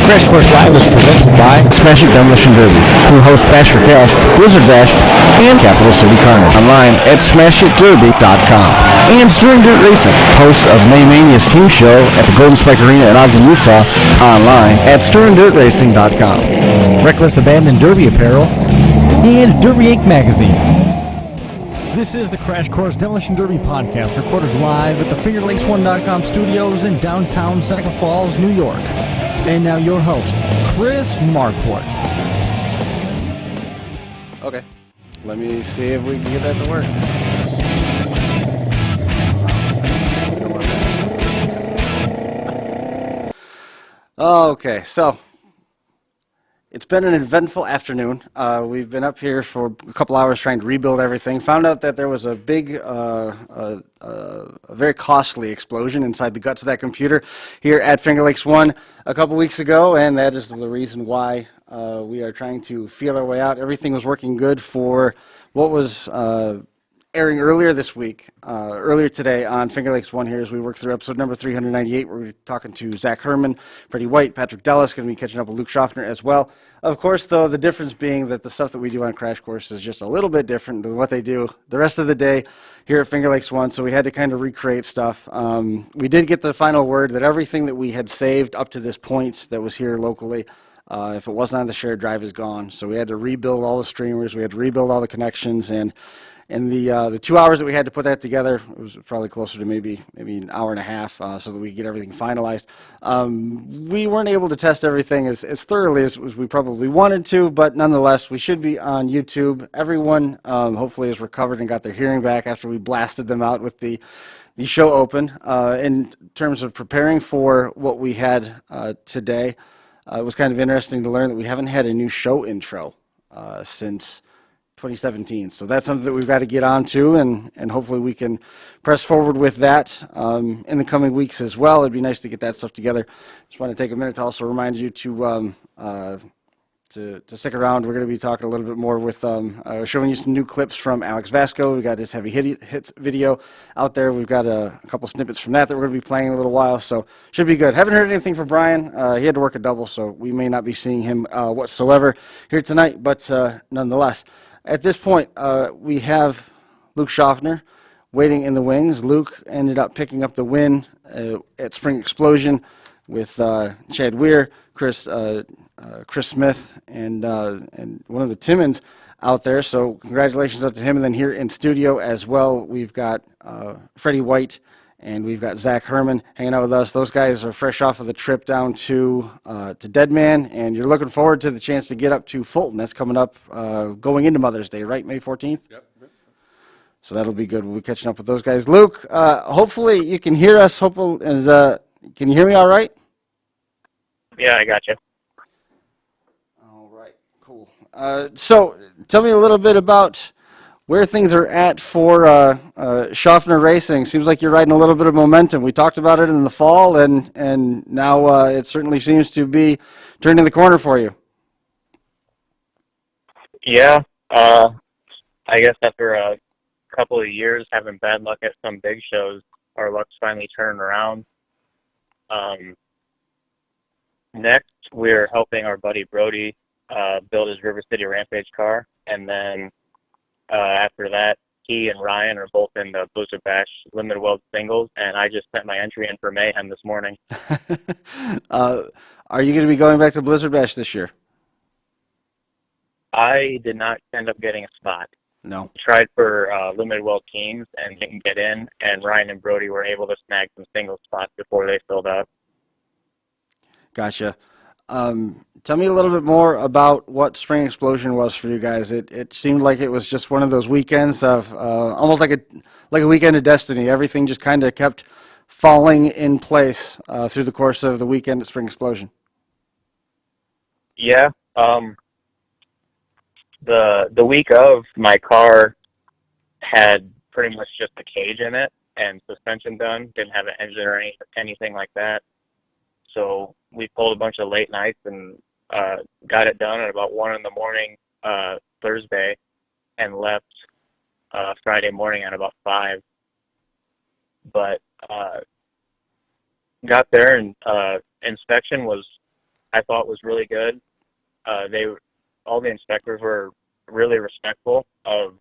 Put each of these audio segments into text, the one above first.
Crash Course Live is presented by Smash It Demolition Derbies, who host Bash for Cash, Blizzard Bash, and Capital City Carnage. Online at SmashItDerby.com. And Stirring Dirt Racing, host of Maymania's team show at the Golden Spike Arena in Ogden, Utah. Online at StirringDirtRacing.com. Reckless Abandoned Derby Apparel and Derby Inc. Magazine. This is the Crash Course Demolition Derby podcast, recorded live at the FingerLakes1.com studios in downtown Seneca Falls, New York. And now your host, Chris Marquardt. Okay, let me see if we can get that to work. Okay, so it's been an eventful afternoon. We've been up here for a couple hours trying to rebuild everything. Found out that there was a big, a very costly explosion inside the guts of that computer here at Finger Lakes 1 a couple weeks ago, and that is the reason why we are trying to feel our way out. Everything was working good for what was airing earlier this week, earlier today on Finger Lakes 1 here as we work through episode number 398. We're talking to Zach Herman, Freddy White, Patrick Dellis, going to be catching up with Luke Shofner as well. Of course, though, the difference being that the stuff that we do on Crash Course is just a little bit different than what they do the rest of the day here at Finger Lakes 1, so we had to kind of recreate stuff. We did get the final word that everything that we had saved up to this point that was here locally, if it wasn't on the shared drive, is gone. So we had to rebuild all the streamers, we had to rebuild all the connections, and the 2 hours that we had to put that together, it was probably closer to maybe an hour and a half so that we could get everything finalized. We weren't able to test everything as thoroughly as we probably wanted to, but nonetheless, we should be on YouTube. Everyone hopefully has recovered and got their hearing back after we blasted them out with the show open. In terms of preparing for what we had today, it was kind of interesting to learn that we haven't had a new show intro since 2017. So that's something that we've got to get onto, and hopefully we can press forward with that in the coming weeks as well. It'd be nice to get that stuff together. Just want to take a minute to also remind you to stick around. We're going to be talking a little bit more with showing you some new clips from Alex Vasco. We've got his heavy hits video out there. We've got a couple snippets from that we're going to be playing in a little while, so should be good. Haven't heard anything from Brian. He had to work a double, so we may not be seeing him whatsoever here tonight, but nonetheless, at this point, we have Luke Shofner waiting in the wings. Luke ended up picking up the win at Spring Explosion with Chad Weir, Chris Smith, and one of the Timmons out there. So congratulations up to him. And then here in studio as well, we've got Freddy White and we've got Zach Herman hanging out with us. Those guys are fresh off of the trip down to Deadman, and you're looking forward to the chance to get up to Fulton. That's coming up going into Mother's Day, right? May 14th? Yep. So that'll be good. We'll be catching up with those guys. Luke, hopefully you can hear us. Can you hear me all right? Yeah, I got you. All right, cool. So tell me a little bit about where things are at for Shofner Racing. Seems like you're riding a little bit of momentum. We talked about it in the fall, and now it certainly seems to be turning the corner for you. Yeah, I guess after a couple of years having bad luck at some big shows, our luck's finally turning around. Next, we're helping our buddy Brody build his River City Rampage car, and then after that, he and Ryan are both in the Blizzard Bash Limited World Singles, and I just sent my entry in for Mayhem this morning. Are you going to be going back to Blizzard Bash this year? I did not end up getting a spot. No. Tried for Limited World Teams and didn't get in, and Ryan and Brody were able to snag some single spots before they filled up. Gotcha. Tell me a little bit more about what Spring Explosion was for you guys. It seemed like it was just one of those weekends of almost like a weekend of destiny. Everything just kind of kept falling in place through the course of the weekend at Spring Explosion. Yeah. The week of, my car had pretty much just a cage in it and suspension done. Didn't have an engine or anything like that. So we pulled a bunch of late nights and got it done at about 1 in the morning Thursday, and left Friday morning at about 5. But got there, and inspection was I thought was really good. All the inspectors were really respectful of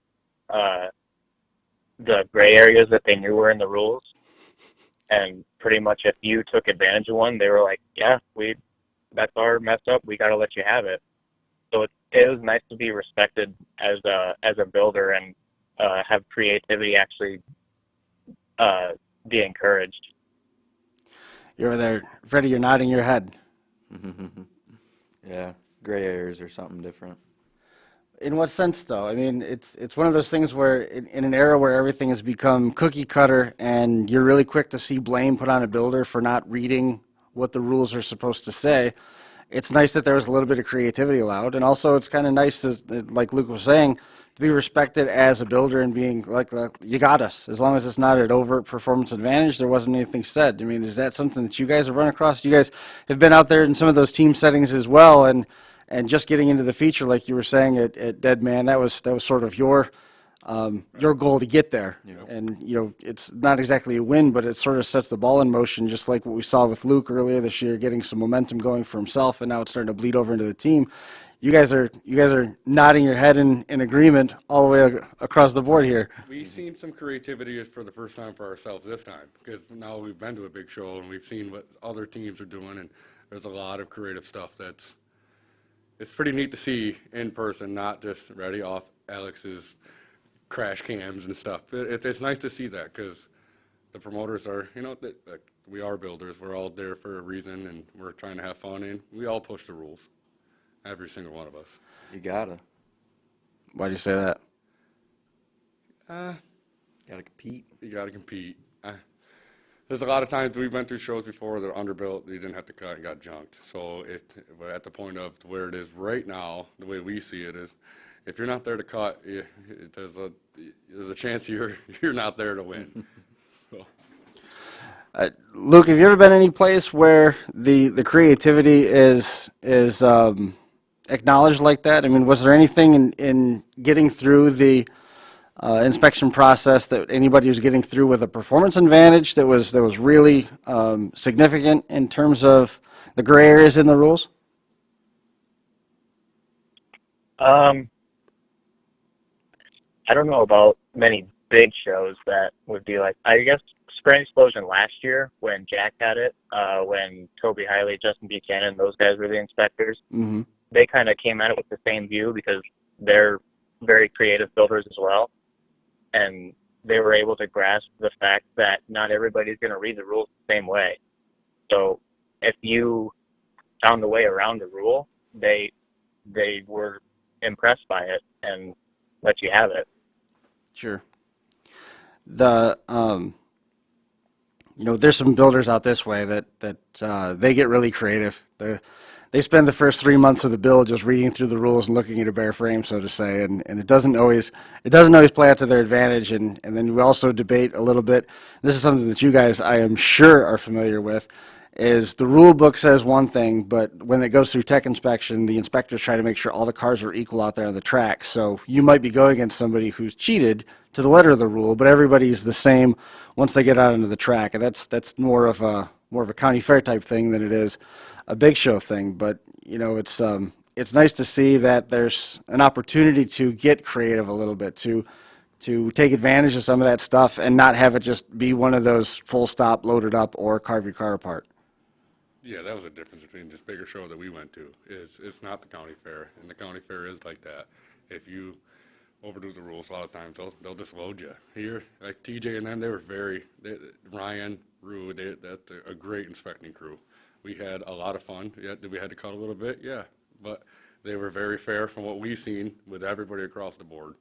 the gray areas that they knew were in the rules. And pretty much if you took advantage of one, they were like, yeah, that's our mess up. We got to let you have it. So it was nice to be respected as a builder and have creativity actually be encouraged. You're there, Freddy. You're nodding your head. Yeah, gray areas or something different. In what sense, though? I mean, it's one of those things where in an era where everything has become cookie cutter and you're really quick to see blame put on a builder for not reading what the rules are supposed to say, it's nice that there was a little bit of creativity allowed. And also it's kind of nice to, like Luke was saying, to be respected as a builder and being like, you got us. As long as it's not an overt performance advantage, there wasn't anything said. I mean, is that something that you guys have run across? You guys have been out there in some of those team settings as well, and just getting into the feature, like you were saying at Dead Man, that was sort of your goal to get there. Yep. And it's not exactly a win, but it sort of sets the ball in motion, just like what we saw with Luke earlier this year, getting some momentum going for himself, and now it's starting to bleed over into the team. You guys are nodding your head in agreement all the way across the board here. We've seen some creativity for the first time for ourselves this time, because now we've been to a big show and we've seen what other teams are doing, and there's a lot of creative stuff it's pretty neat to see in person, not just ready off Alex's crash cams and stuff. It's nice to see that, because the promoters are, we are builders. We're all there for a reason, and we're trying to have fun, and we all push the rules, every single one of us. You gotta. Why do you say that? Gotta compete. You got to compete. There's a lot of times we've been through shows before that are underbuilt, you didn't have to cut and got junked. So we're at the point of where it is right now, the way we see it is, if you're not there to cut, there's a chance you're not there to win. So. Luke, have you ever been any place where the creativity is acknowledged like that? I mean, was there anything in getting through the inspection process that anybody was getting through with a performance advantage that was really significant in terms of the gray areas in the rules? I don't know about many big shows that would be like, I guess Spring Explosion last year when Jack had it, when Toby Hiley, Justin Buchanan, those guys were the inspectors. Mm-hmm. They kind of came at it with the same view because they're very creative builders as well. And they were able to grasp the fact that not everybody's going to read the rules the same way. So if you found a way around the rule, they were impressed by it and let you have it. Sure. There's some builders out this way that they get really creative. They spend the first 3 months of the build just reading through the rules and looking at a bare frame, so to say, and it doesn't always play out to their advantage. And then we also debate a little bit. This is something that you guys, I am sure, are familiar with. Is the rule book says one thing, but when it goes through tech inspection, the inspectors try to make sure all the cars are equal out there on the track. So you might be going against somebody who's cheated to the letter of the rule, but everybody's the same once they get out into the track, and that's more of a county fair type thing than it is a big show thing. But it's nice to see that there's an opportunity to get creative a little bit, to take advantage of some of that stuff and not have it just be one of those full stop, loaded up, or carve your car apart. Yeah, that was the difference between this bigger show that we went to. It's not the county fair, and the county fair is like that. If you overdo the rules, a lot of times they'll just load you. Here, like TJ and them, they were Ryan, Rue, that's a great inspecting crew. We had a lot of fun. Yeah, we had to cut a little bit? Yeah, but they were very fair from what we've seen with everybody across the board.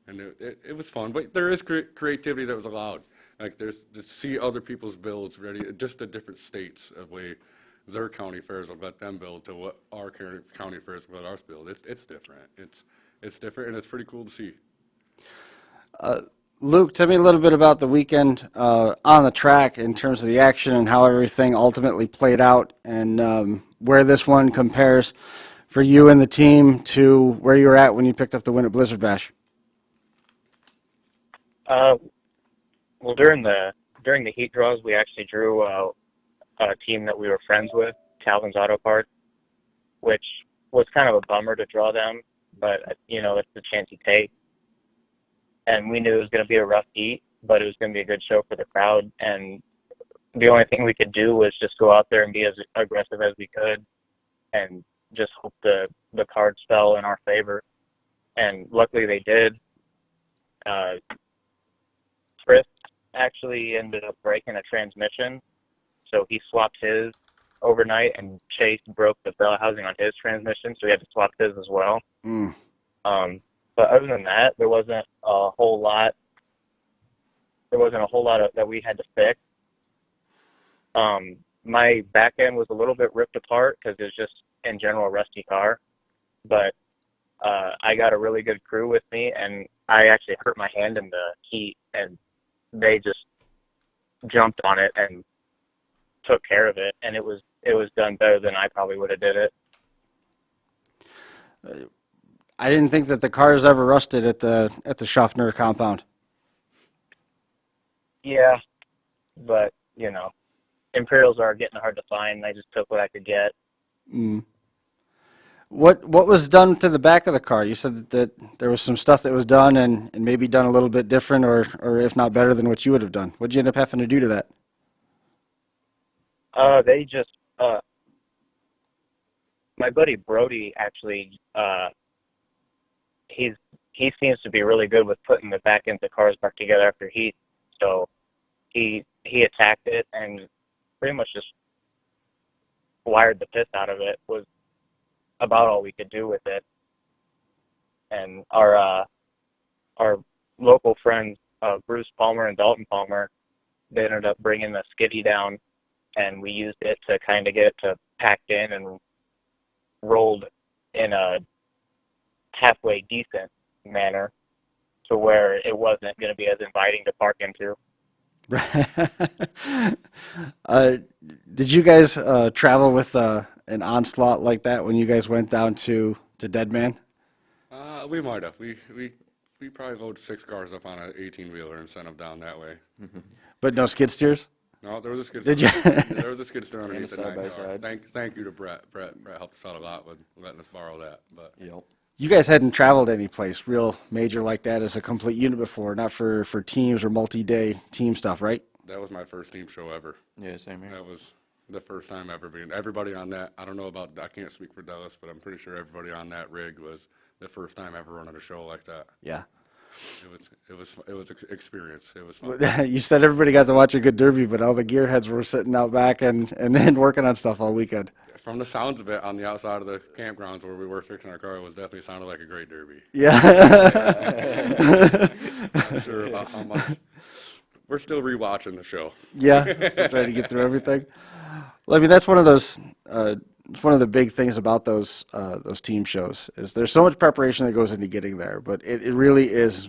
And it was fun, but there is creativity that was allowed. Like to see other people's builds ready, just the different states of way their county fairs will let them build to what our county fairs will let us build. It's different. It's different, and it's pretty cool to see. Luke, tell me a little bit about the weekend on the track in terms of the action and how everything ultimately played out, and where this one compares for you and the team to where you were at when you picked up the win at Blizzard Bash. Well, during the heat draws, we actually drew a team that we were friends with, Calvin's Auto Parts, which was kind of a bummer to draw them, but, it's the chance you take. And we knew it was going to be a rough heat, but it was going to be a good show for the crowd. And the only thing we could do was just go out there and be as aggressive as we could and just hope the cards fell in our favor. And luckily they did. Chris actually ended up breaking a transmission, so he swapped his overnight, and Chase broke the bell housing on his transmission, so he had to swap his as well. But other than that, there wasn't a whole lot that we had to fix. My back end was a little bit ripped apart because it was just in general a rusty car, but I got a really good crew with me, and I actually hurt my hand in the heat, and they just jumped on it and took care of it, and it was done better than I probably would have did it. I didn't think that the cars ever rusted at the Shofner compound. Yeah, but Imperials are getting hard to find. I just took what I could get. What was done to the back of the car? You said that there was some stuff that was done and maybe done a little bit different, or if not better than what you would have done. What did you end up having to do to that? They just my buddy Brody actually he seems to be really good with putting the back ends of cars back together after heat. So he attacked it and pretty much just wired the piss out of it. Was about all we could do with it. And our local friends, Bruce Palmer and Dalton Palmer, they ended up bringing the skiddy down, and we used it to kind of get it to packed in and rolled in a halfway decent manner to where it wasn't going to be as inviting to park into. Did you guys travel with an onslaught like that when you guys went down to Dead Man? We might have. We probably loaded 6 cars up on an 18-wheeler and sent them down that way. But no skid steers? No, there was a skid. Did you? There was a skid steer underneath the Side by 9 car. side. Thank you to Brett. Brett helped us out a lot with letting us borrow that. But Yep. You guys hadn't traveled any place real major like that as a complete unit before, not for teams or multi-day team stuff, right? that was my first team show ever. Yeah, same here. That was the first time ever being. Everybody on that, I don't know about, I can't speak for Dallas, but I'm pretty sure everybody on that rig was the first time ever running a show like that. Yeah. It was an experience. It was fun. You said everybody got to watch a good derby, but all the gearheads were sitting out back and working on stuff all weekend. From the sounds of it, on the outside of the campgrounds where we were fixing our car, it was definitely sounded like a great derby. Yeah. Not sure about how much. We're still rewatching the show. Yeah, still trying to get through everything. Well, I mean, that's one of those. It's one of the big things about those team shows is there's so much preparation that goes into getting there, but it really is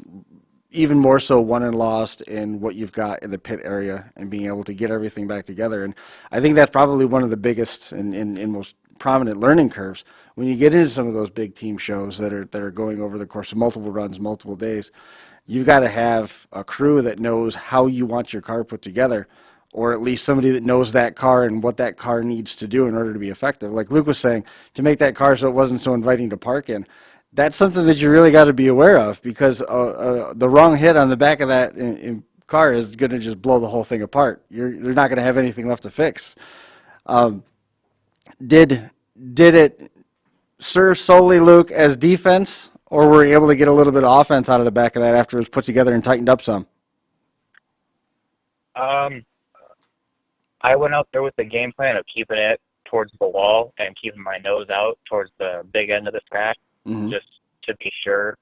even more so won and lost in what you've got in the pit area and being able to get everything back together. And I think that's probably one of the biggest and most prominent learning curves when you get into some of those big team shows that are going over the course of multiple runs, multiple days. You've got to have a crew that knows how you want your car put together, or at least somebody that knows that car and what that car needs to do in order to be effective. Like Luke was saying, to make that car so it wasn't so inviting to park in, that's something that you really got to be aware of, because the wrong hit on the back of that car is going to just blow the whole thing apart. You're not going to have anything left to fix. Did it serve solely, Luke, as defense, or were you able to get a little bit of offense out of the back of that after it was put together and tightened up some? I went out there with the game plan of keeping it towards the wall and keeping my nose out towards the big end of the track, just to be sure.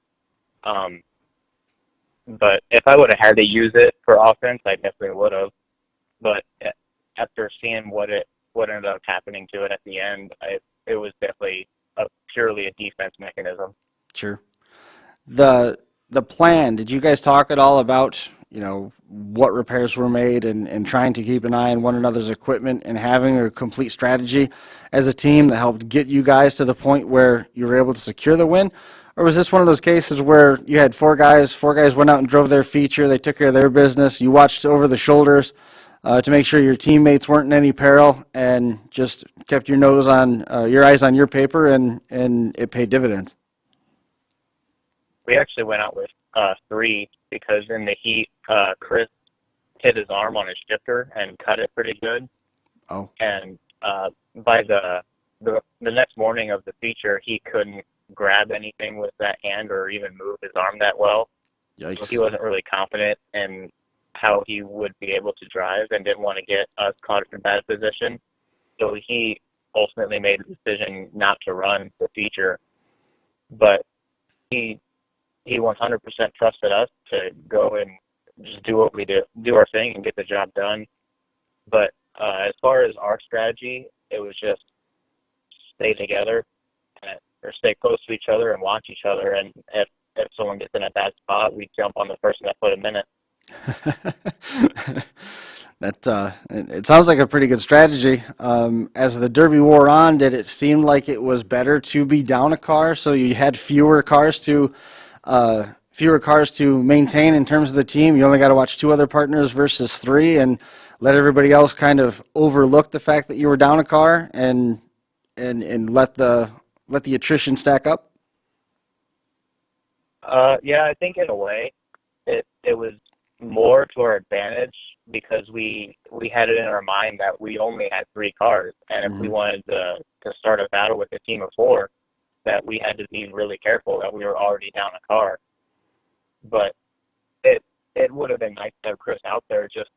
But if I would have had to use it for offense, I definitely would have. But after seeing what ended up happening to it at the end, it was definitely purely a defense mechanism. Sure. The plan, did you guys talk at all about, what repairs were made and trying to keep an eye on one another's equipment and having a complete strategy as a team that helped get you guys to the point where you were able to secure the win? Or was this one of those cases where you had four guys went out and drove their feature, they took care of their business, you watched over the shoulders to make sure your teammates weren't in any peril, and just kept your eyes on your paper, and it paid dividends. We actually went out with 3 because in the heat, Chris hit his arm on his shifter and cut it pretty good. Oh. And by the next morning of the feature, he couldn't grab anything with that hand or even move his arm that well. Yikes. So he wasn't really confident in how he would be able to drive and didn't want to get us caught in a bad position. So he ultimately made the decision not to run the feature. But he 100% trusted us to go and just do what we do our thing and get the job done. But as far as our strategy, it was just stay together or stay close to each other and watch each other. And if someone gets in a bad spot, we jump on the person that put him in it. It sounds like a pretty good strategy. As the Derby wore on, did it seem like it was better to be down a car, so you had fewer cars to maintain in terms of the team? You only got to watch 2 other partners versus 3, and let everybody else kind of overlook the fact that you were down a car, and let the attrition stack up? Yeah, I think in a way it was more to our advantage because we had it in our mind that we only had 3 cars, and if we wanted to start a battle with a team of 4, that we had to be really careful that we were already down a car. But it would have been nice to have Chris out there just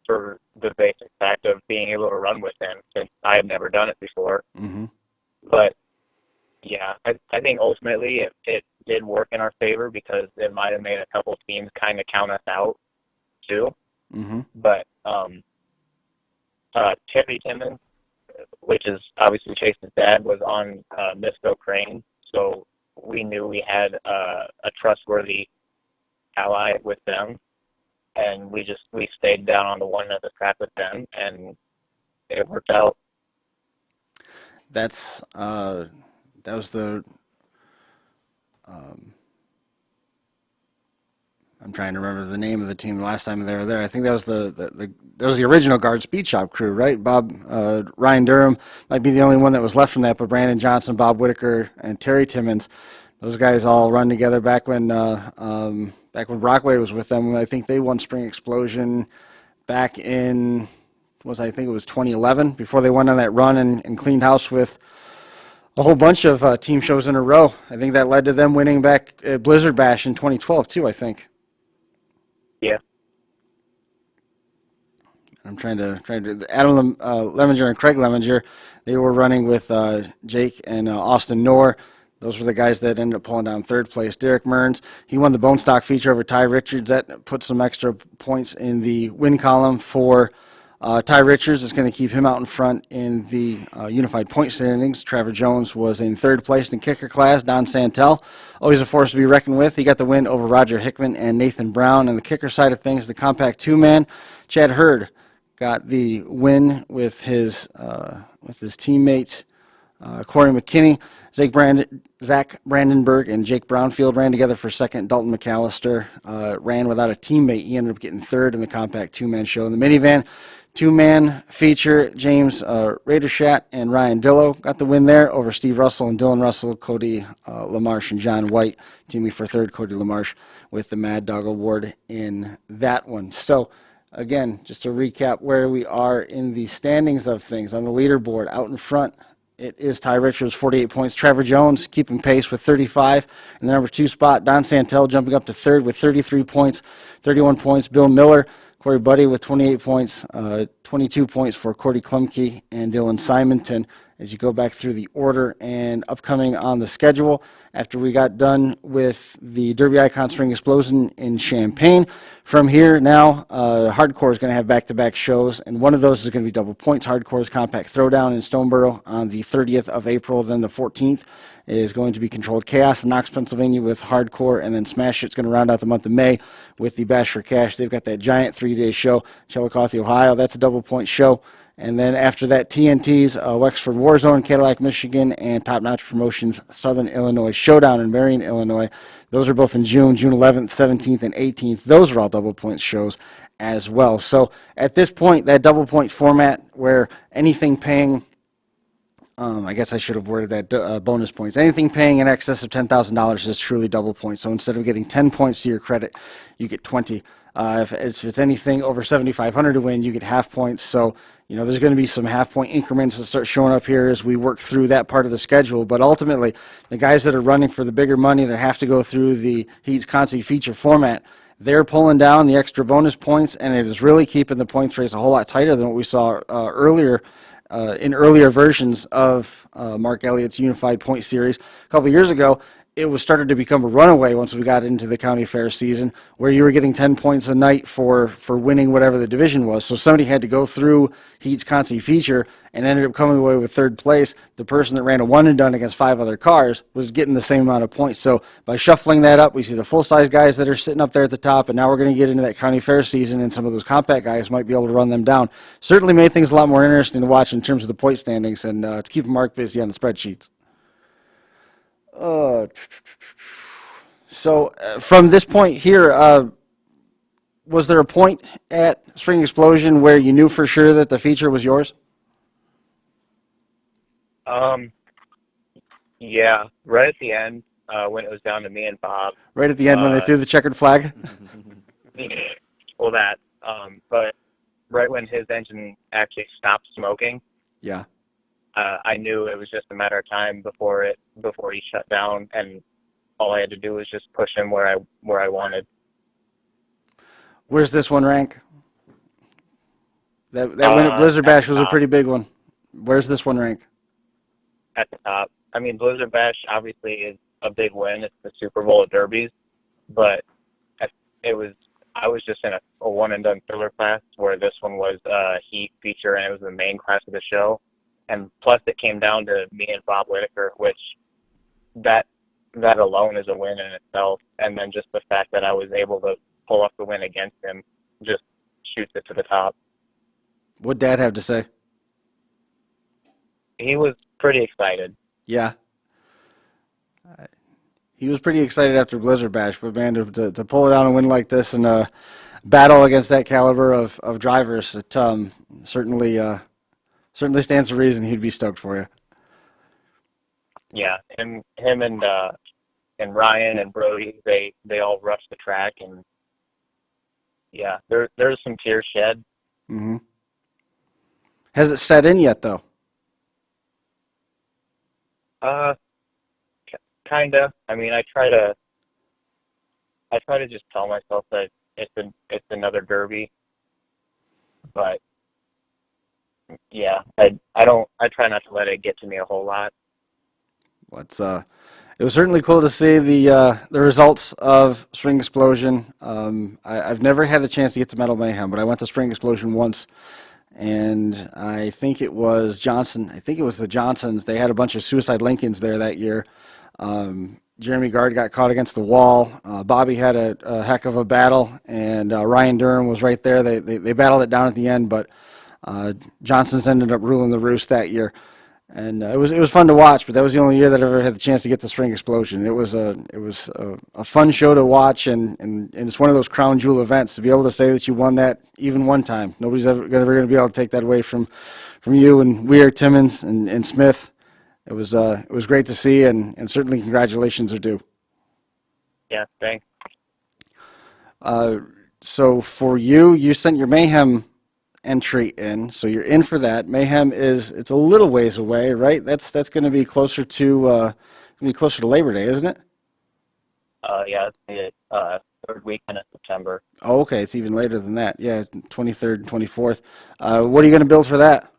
for the basic fact of being able to run with him, since I have never done it before. Mm-hmm. But yeah, I think ultimately it did work in our favor because it might have made a couple teams kind of count us out too. Mm-hmm. But Timmons, which is obviously Chase's dad, was on Misco Crane, so we knew we had a trustworthy ally with them, and we stayed down on the one at the track with them, and it worked out. That was the. I'm trying to remember the name of the team the last time they were there. I think that was the original Guard Speed Shop crew, right? Ryan Durham might be the only one that was left from that, but Brandon Johnson, Bob Whitaker, and Terry Timmons, those guys all run together back when Brockway was with them. I think they won Spring Explosion back in I think it was 2011, before they went on that run and cleaned house with a whole bunch of team shows in a row. I think that led to them winning back at Blizzard Bash in 2012 too, I think. Yeah. I'm trying to Adam Lemminger and Craig Lemminger, they were running with Jake and Austin Knorr. Those were the guys that ended up pulling down 3rd place. Derek Mearns, he won the Bone Stock feature over Ty Richards. That put some extra points in the win column for Ty Richards. Is going to keep him out in front in the unified point standings. Trevor Jones was in 3rd place in kicker class. Don Santel, always a force to be reckoned with. He got the win over Roger Hickman and Nathan Brown. And the kicker side of things, the compact 2-man, Chad Hurd got the win with his teammate Corey McKinney. Zach Brandenburg and Jake Brownfield ran together for 2nd. Dalton McAllister ran without a teammate. He ended up getting 3rd in the compact 2-man show. In the minivan 2-man feature, James Radershat and Ryan Dillo got the win there over Steve Russell and Dylan Russell, Cody LaMarche, and John White. Teaming for 3rd, Cody LaMarche with the Mad Dog Award in that one. So, again, just to recap where we are in the standings of things on the leaderboard, out in front, it is Ty Richards, 48 points. Trevor Jones keeping pace with 35. In the number 2 spot, Don Santel jumping up to 3rd with 33 points, 31 points. Bill Miller, Corey Buddy with 28 points, 22 points for Cordy Klumke and Dylan Simonton. As you go back through the order and upcoming on the schedule, after we got done with the Derby Icon Spring Explosion in Champaign, from here now, Hardcore is going to have back-to-back shows, and one of those is going to be double points. Hardcore's Compact Throwdown in Stoneboro on the 30th of April, then the 14th is going to be Controlled Chaos in Knox, Pennsylvania with Hardcore, and then Smash It's going to round out the month of May with the Bash for Cash. They've got that giant 3-day show, Chillicothe, Ohio. That's a double point show. And then after that, TNT's Wexford Warzone, Cadillac, Michigan, and Top Notch Promotions, Southern Illinois Showdown in Marion, Illinois. Those are both in June 11th, 17th, and 18th. Those are all double points shows. as well. So at this point, that double point format where anything paying, I guess I should have worded that bonus points. Anything paying in excess of $10,000 is truly double points. So instead of getting 10 points to your credit, you get 20. If it's anything over 7,500 to win, you get half points. So, there's going to be some half point increments that start showing up here as we work through that part of the schedule. But ultimately, the guys that are running for the bigger money that have to go through the Heats Consi feature format, they're pulling down the extra bonus points, and it is really keeping the points race a whole lot tighter than what we saw earlier in earlier versions of Mark Elliott's Unified Point Series. A couple of years ago, it was started to become a runaway once we got into the county fair season, where you were getting 10 points a night for winning whatever the division was. So somebody had to go through Heat's Consi feature and ended up coming away with third place. The person that ran a one and done against 5 other cars was getting the same amount of points. So by shuffling that up, we see the full-size guys that are sitting up there at the top, and now we're going to get into that county fair season, and some of those compact guys might be able to run them down. Certainly made things a lot more interesting to watch in terms of the point standings and to keep Mark busy on the spreadsheets. So from this point here, was there a point at Spring Explosion where you knew for sure that the feature was yours? Yeah, right at the end, when it was down to me and Bob. Right at the end when they threw the checkered flag? Well, but right when his engine actually stopped smoking. Yeah. I knew it was just a matter of time before he shut down, and all I had to do was just push him where I wanted. Where's this one rank? That win at Blizzard Bash was a pretty big one. Where's this one rank? At the top. I mean, Blizzard Bash obviously is a big win. It's the Super Bowl of Derbies, but I was just in a one and done filler class, where this one was a heat feature and it was the main class of the show. And plus, it came down to me and Bob Whitaker, which that alone is a win in itself. And then just the fact that I was able to pull off the win against him just shoots it to the top. What'd Dad have to say? He was pretty excited. Yeah. He was pretty excited after Blizzard Bash, but man, to pull it out and win like this and battle against that caliber of drivers, it certainly stands to reason he'd be stoked for you. Yeah, him and Ryan and Brody, they all rushed the track, and yeah, there's some tears shed. Mm-hmm. Has it set in yet, though? Kinda. I mean, I try to just tell myself that it's another Derby, but yeah, I try not to let it get to me a whole lot. Well, it was certainly cool to see the results of Spring Explosion. I've never had the chance to get to Metal Mayhem, but I went to Spring Explosion once, and I think it was Johnson. I think it was the Johnsons. They had a bunch of Suicide Lincolns there that year. Jeremy Gard got caught against the wall. Bobby had a heck of a battle, and Ryan Durham was right there. They battled it down at the end, but Johnson's ended up ruling the roost that year. And it was fun to watch, but that was the only year that I ever had the chance to get to Spring Explosion. It was a fun show to watch, and it's one of those crown jewel events. To be able to say that you won that even one time, nobody's ever going to be able to take that away from you and Weir, Timmons, and Smith. It was great to see, and certainly congratulations are due. Yeah, thanks. So for you sent your Mayhem entry in, so you're in for that. Mayhem it's a little ways away, right? That's going to be closer to Labor Day, isn't it? Yeah, it's the third weekend of September. Oh, okay, it's even later than that. Yeah, 23rd and 24th. What are you going to build for that?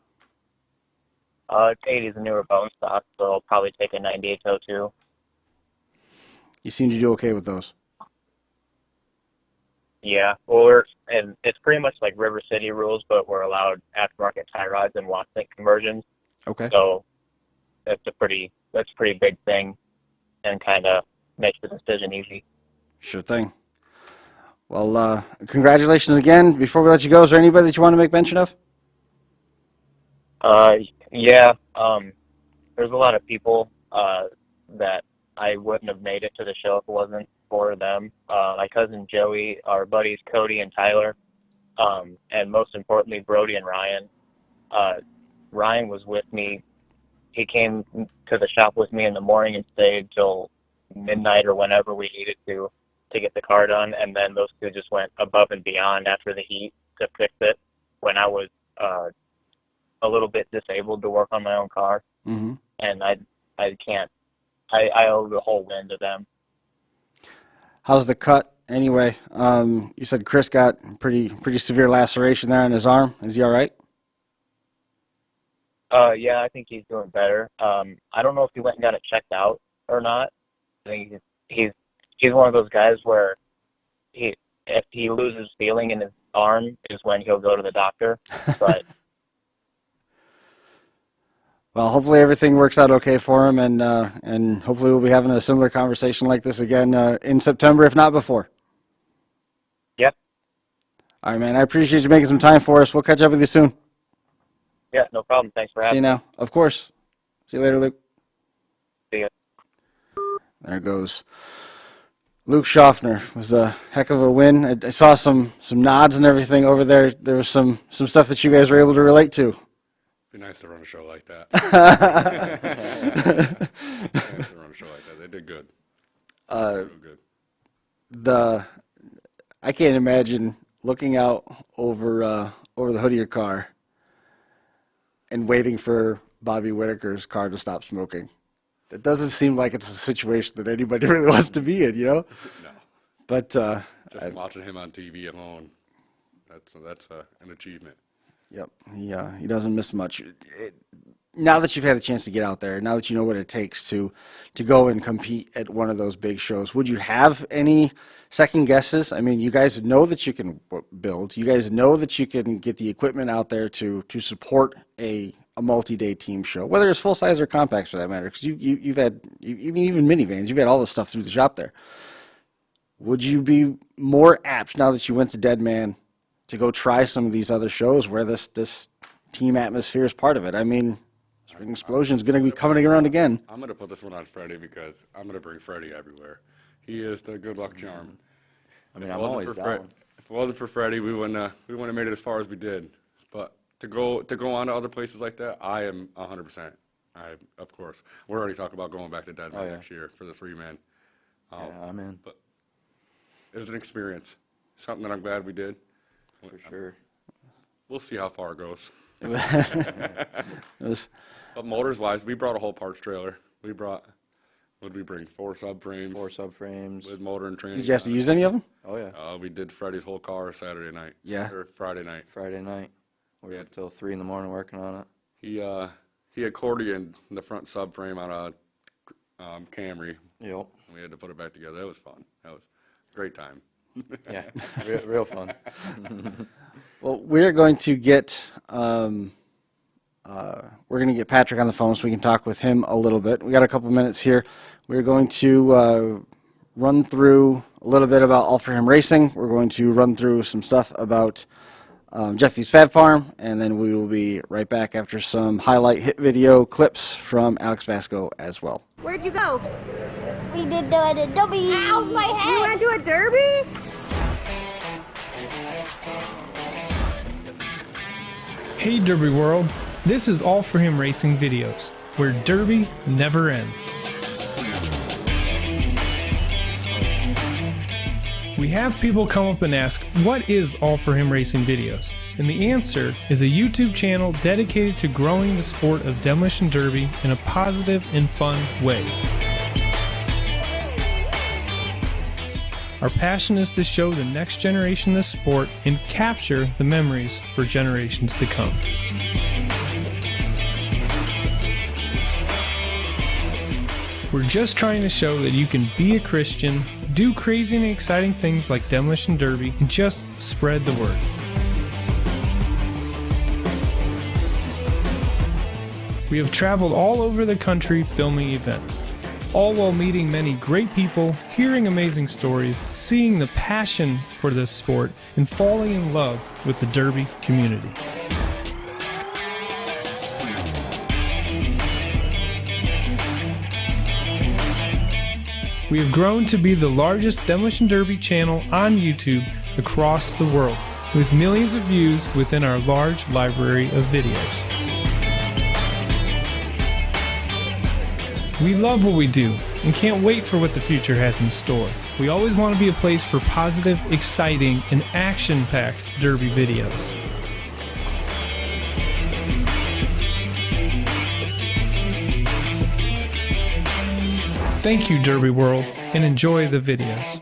It's 80s a newer bone stock, so I'll probably take a 9802. You seem to do okay with those. Yeah, well, and it's pretty much like River City rules, but we're allowed aftermarket tie rods and watt sync conversions. Okay. So that's a pretty big thing, and kind of makes the decision easy. Sure thing. Well, congratulations again. Before we let you go, is there anybody that you want to make mention of? Yeah. There's a lot of people that I wouldn't have made it to the show if it wasn't for them. My cousin Joey, our buddies Cody and Tyler, and most importantly, Brody and Ryan. Ryan was with me. He came to the shop with me in the morning and stayed till midnight or whenever we needed to get the car done. And then those two just went above and beyond after the heat to fix it when I was a little bit disabled to work on my own car. Mm-hmm. And I can't. I owe the whole win to them. How's the cut anyway? You said Chris got pretty severe laceration there on his arm. Is he all right? Yeah, I think he's doing better. I don't know if he went and got it checked out or not. I think he's one of those guys where if he loses feeling in his arm is when he'll go to the doctor. But well, hopefully everything works out okay for him, and hopefully we'll be having a similar conversation like this again in September, if not before. Yep. All right, man. I appreciate you making some time for us. We'll catch up with you soon. Yeah, no problem. Thanks for See having you me. now. Of course. See you later, Luke. See ya. There goes. Luke Shofner was a heck of a win. I saw some nods and everything over there. There was some stuff that you guys were able to relate to. Be nice to run a show like that. Nice to run a show like that. They did good. Real good. I can't imagine looking out over the hood of your car and waiting for Bobby Whitaker's car to stop smoking. It doesn't seem like it's a situation that anybody really wants to be in, you know? No. But Just watching him on TV alone, that's an achievement. Yep, he doesn't miss much. Now that you've had a chance to get out there, now that you know what it takes to go and compete at one of those big shows, would you have any second guesses? I mean, you guys know that you can build. You guys know that you can get the equipment out there to support a multi-day team show, whether it's full-size or compact for that matter, because you've had even minivans. You've had all this stuff through the shop there. Would you be more apt now that you went to Dead Man to go try some of these other shows where this team atmosphere is part of it? I mean, Spring Explosion is going to be coming around again. I'm going to put this one on Freddy because I'm going to bring Freddy everywhere. He is the good luck charm. I mean, I'm always down. If it wasn't for Freddy, we wouldn't have made it as far as we did. But to go on to other places like that, I am 100%. Of course, we're already talking about going back to Dead Man next year for the 3-man. Yeah, I'm in. But it was an experience, something that I'm glad we did. For sure. We'll see how far it goes. It But motors-wise, we brought a whole parts trailer. What did we bring? 4 subframes. 4 subframes. With motor and transmission. Did you have to use any of them? Oh, yeah. We did Freddy's whole car Saturday night. Yeah. Or Friday night. Friday night. We were up till 3 in the morning working on it. He accordioned the front subframe on a Camry. Yep. We had to put it back together. That was fun. That was a great time. Yeah, real fun. Well, we're going to get Patrick on the phone so we can talk with him a little bit. We got a couple minutes here. We're going to run through a little bit about All For Him Racing. We're going to run through some stuff about Jeffy's Fab Farm, and then we will be right back after some highlight hit video clips from Alex Vasco as well. Where'd you go? We did a derby. Ow, my head! You want to do a derby? Hey Derby World, this is All For Him Racing Videos, where Derby never ends. We have people come up and ask, what is All For Him Racing Videos? And the answer is a YouTube channel dedicated to growing the sport of demolition derby in a positive and fun way. Our passion is to show the next generation the sport and capture the memories for generations to come. We're just trying to show that you can be a Christian, do crazy and exciting things like demolition derby, and just spread the word. We have traveled all over the country filming events, all while meeting many great people, hearing amazing stories, seeing the passion for this sport, and falling in love with the derby community. We have grown to be the largest demolition derby channel on YouTube across the world, with millions of views within our large library of videos. We love what we do and can't wait for what the future has in store. We always want to be a place for positive, exciting, and action-packed Derby videos. Thank you, Derby World, and enjoy the videos.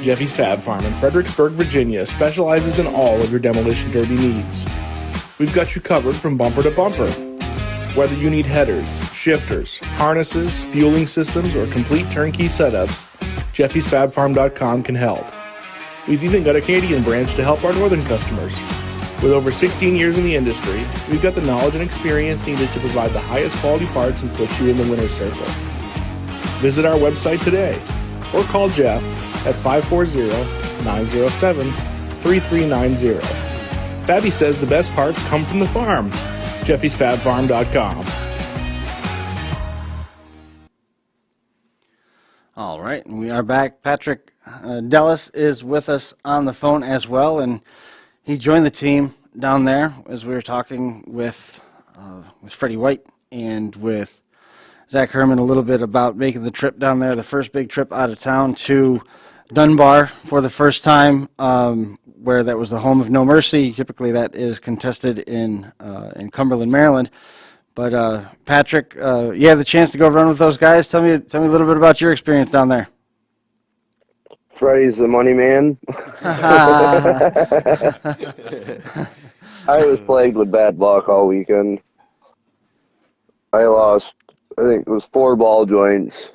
Jeffy's Fab Farm in Fredericksburg, Virginia specializes in all of your demolition derby needs. We've got you covered from bumper to bumper. Whether you need headers, shifters, harnesses, fueling systems, or complete turnkey setups, Jeffy'sFabFarm.com can help. We've even got a Canadian branch to help our northern customers. With over 16 years in the industry, we've got the knowledge and experience needed to provide the highest quality parts and put you in the winner's circle. Visit our website today or call Jeff at 540-907-3390. Fabby says the best parts come from the farm. Jeffy'sFabFarm.com. All right, and we are back. Patrick Dellis is with us on the phone as well, and he joined the team down there as we were talking with Freddy White and with Zach Herman a little bit about making the trip down there, the first big trip out of town to Dunbar for the first time, where that was the home of No Mercy. Typically that is contested in Cumberland, Maryland. But Patrick, you had the chance to go run with those guys. Tell me a little bit about your experience down there. Freddy's the money man. I was plagued with bad luck all weekend. I lost, I think it was 4 ball joints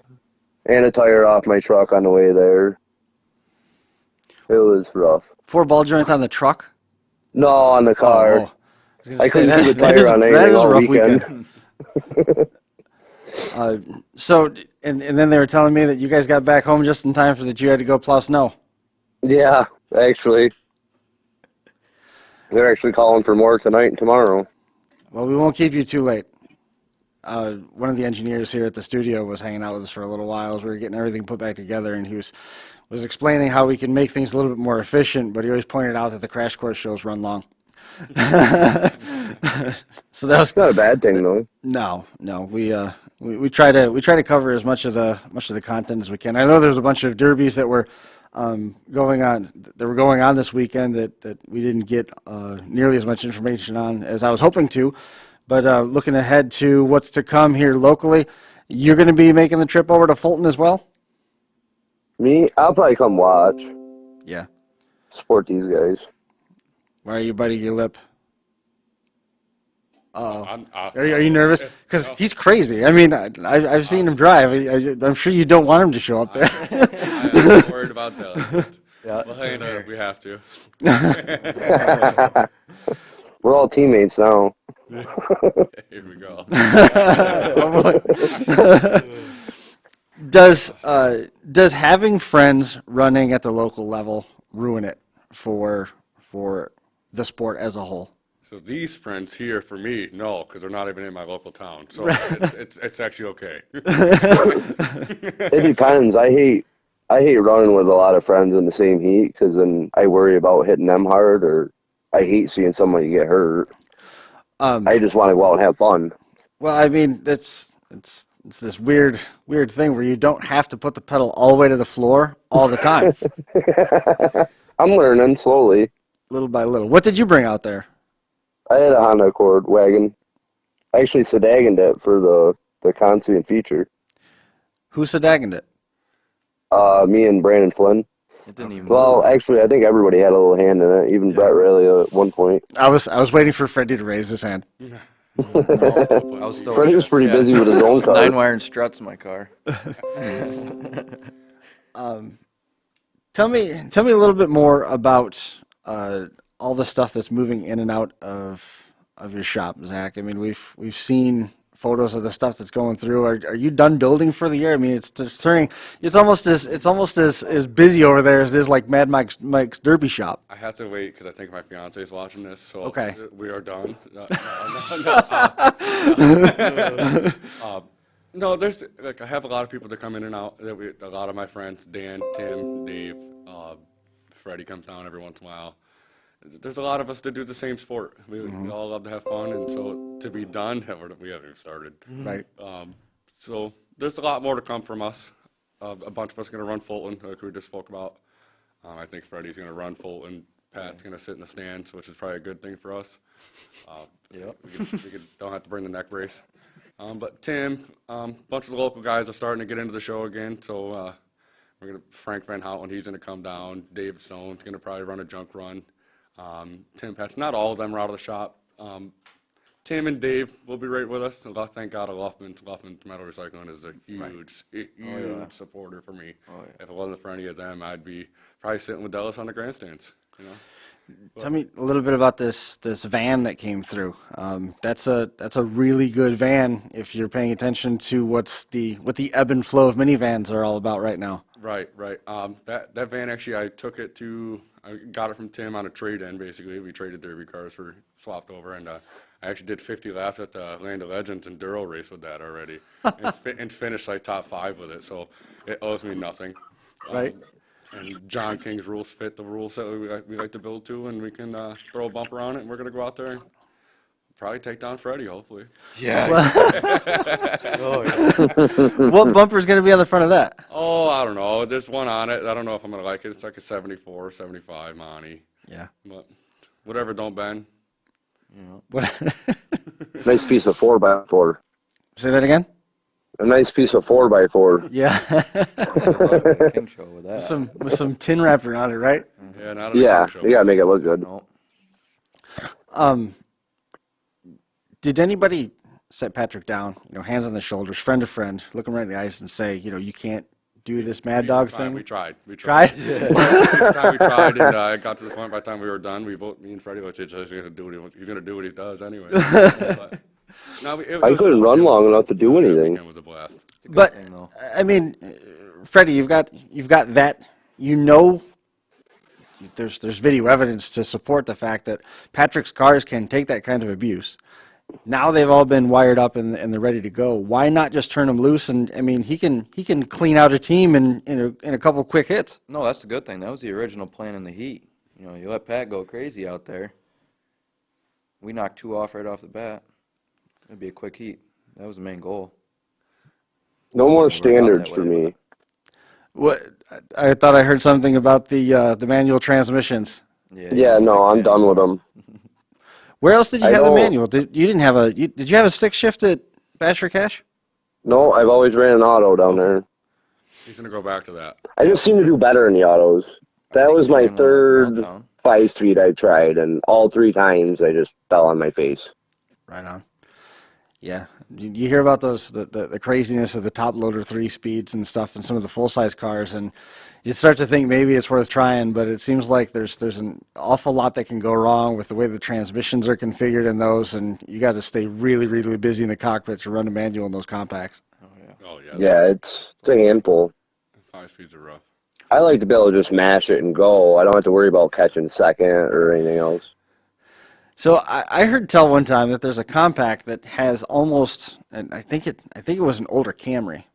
and a tire off my truck on the way there. It was rough. 4 ball joints on the truck? No, on the car. Oh. I couldn't keep a tire on anything all weekend. So, and then they were telling me that you guys got back home just in time for that you had to go plow snow. Yeah, actually. They're actually calling for more tonight and tomorrow. Well, we won't keep you too late. One of the engineers here at the studio was hanging out with us for a little while as we were getting everything put back together, and he was explaining how we can make things a little bit more efficient, but he always pointed out that the crash course shows run long. So that was not a bad thing, though. No, we try to cover as much of the content as we can. I know there's a bunch of derbies that were going on this weekend that we didn't get nearly as much information on as I was hoping to. But looking ahead to what's to come here locally, you're going to be making the trip over to Fulton as well? Me? I'll probably come watch. Yeah. Support these guys. Why are you biting your lip? Uh-oh. Are you nervous? Because he's crazy. I mean, I've seen him drive. I'm sure you don't want him to show up there. I'm worried about that. Yeah. Well, hey, no, we have to. We're all teammates now. Here we go. Does having friends running at the local level ruin it for the sport as a whole? So these friends here, for me, no, because they're not even in my local town. So it's actually okay. It depends. I hate running with a lot of friends in the same heat because then I worry about hitting them hard, or I hate seeing somebody get hurt. I just want to go out and have fun. Well, I mean, it's this weird thing where you don't have to put the pedal all the way to the floor all the time. I'm learning slowly. Little by little. What did you bring out there? I had a Honda Accord wagon. I actually sedagged it for the Consume feature. Who sedagged it? Me and Brandon Flynn. It didn't even Well, actually, I think everybody had a little hand in it, even Brett Riley at one point. I was waiting for Freddy to raise his hand. I was still Freddie was pretty busy with his own car. 9-wire and struts in my car. Tell me a little bit more about all the stuff that's moving in and out of your shop, Zach. I mean, we've seen photos of the stuff that's going through. Are you done building for the year? I mean, it's almost as busy over there as it is like Mad Mike's Derby shop. I have to wait because I think my fiance is watching this. So okay, we are done. No, there's I have a lot of people that come in and out. A lot of my friends, Dan, Tim, Dave, Freddy comes down every once in a while. There's a lot of us that do the same sport. We all love to have fun, and so to be done, we haven't even started. Right. So there's a lot more to come from us. A bunch of us are going to run Fulton, like we just spoke about. I think Freddy's going to run Fulton. Pat's going to sit in the stands, which is probably a good thing for us. We don't have to bring the neck brace. But Tim, a bunch of the local guys are starting to get into the show again. So we're going to Frank Van Houten, he's going to come down. Dave Stone's going to probably run a junk run. Tim, Patch, not all of them are out of the shop. Tim and Dave will be right with us. Thank God of Luffman's Metal Recycling is a huge supporter for me. If it wasn't for any of them, I'd be probably sitting with Dallas on the grandstands. You know. Tell me a little bit about this van that came through. That's a really good van if you're paying attention to what the ebb and flow of minivans are all about right now. Right. That van actually, I got it from Tim on a trade-in. Basically, we traded Derby cars for swapped over, and I actually did 50 laps at the Land of Legends Enduro race with that already, and finished like top 5 with it. So it owes me nothing. Right. And John King's rules fit the rules that we like to build to, and we can throw a bumper on it, and we're going to go out there and probably take down Freddy, hopefully. Yeah. What bumper's going to be on the front of that? Oh, I don't know. There's one on it. I don't know if I'm going to like it. It's like a 74, 75 Monty. Yeah. But whatever, don't bend. Nice piece of 4x4. Say that again? A nice piece of 4x4. Yeah. King show with that. with some tin wrapper on it, right? Yeah, not Yeah, you gotta make it look good. No. Did anybody set Patrick down, hands on the shoulders, friend to friend, look him right in the eyes and say, you can't do this Mad Dog thing? We tried. Tried? Yeah. We tried, and it got to the point by the time we were done, me and Freddy, he's going to do what he does anyway. I couldn't run long enough to do anything. It was a blast. But I mean, Freddy, you've got that. There's video evidence to support the fact that Patrick's cars can take that kind of abuse. Now they've all been wired up and they're ready to go. Why not just turn them loose? And I mean, he can clean out a team in a couple quick hits. No, that's the good thing. That was the original plan in the heat. You let Pat go crazy out there. We knocked 2 off right off the bat. It'd be a quick heat. That was the main goal. No more standards for me. What? I thought I heard something about the manual transmissions. Yeah, no, I'm done with them. Where else did you have the manual? Did you have a stick shift at Basher Cash? No, I've always ran an auto down there. He's going to go back to that. I just seem to do better in the autos. That was my third 5-speed I tried, and all 3 times I just fell on my face. Right on. Yeah, you hear about the craziness of the top loader 3 speeds and stuff in some of the full-size cars, and you start to think maybe it's worth trying, but it seems like there's an awful lot that can go wrong with the way the transmissions are configured in those, and you got to stay really, really busy in the cockpit to run a manual in those compacts. Yeah, it's a handful. 5 speeds are rough. I like to be able to just mash it and go. I don't have to worry about catching second or anything else. So I heard tell one time that there's a compact that has almost, and I think it was an older Camry.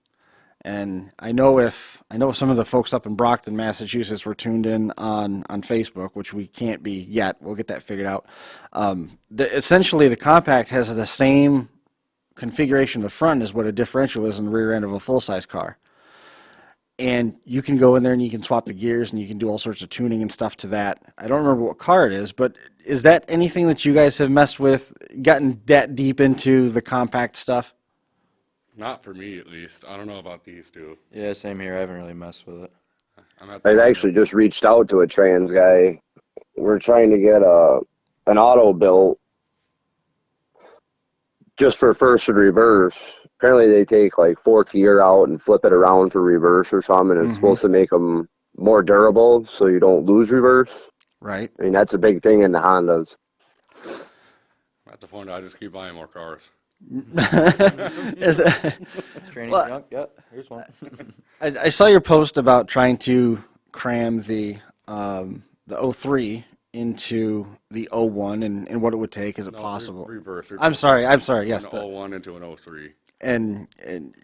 And I know some of the folks up in Brockton, Massachusetts, were tuned in on Facebook, which we can't be yet. We'll get that figured out. Essentially, the compact has the same configuration of the front as what a differential is in the rear end of a full-size car. And you can go in there and you can swap the gears and you can do all sorts of tuning and stuff to that. I don't remember what car it is, but is that anything that you guys have messed with, gotten that deep into the compact stuff? Not for me, at least. I don't know about these two. Yeah, same here. I haven't really messed with it. I actually just reached out to a trans guy. We're trying to get an auto built just for first and reverse. Apparently they take like fourth gear out and flip it around for reverse or something. And it's supposed to make them more durable so you don't lose reverse. Right. I mean, that's a big thing in the Hondas. At the point, I just keep buying more cars. Is it, Training well, junk? Yeah, here's one. I saw your post about trying to cram the 03 into the 01 and what it would take. Is it possible? Reverse. I'm sorry. Yes. An 01 into an 03. And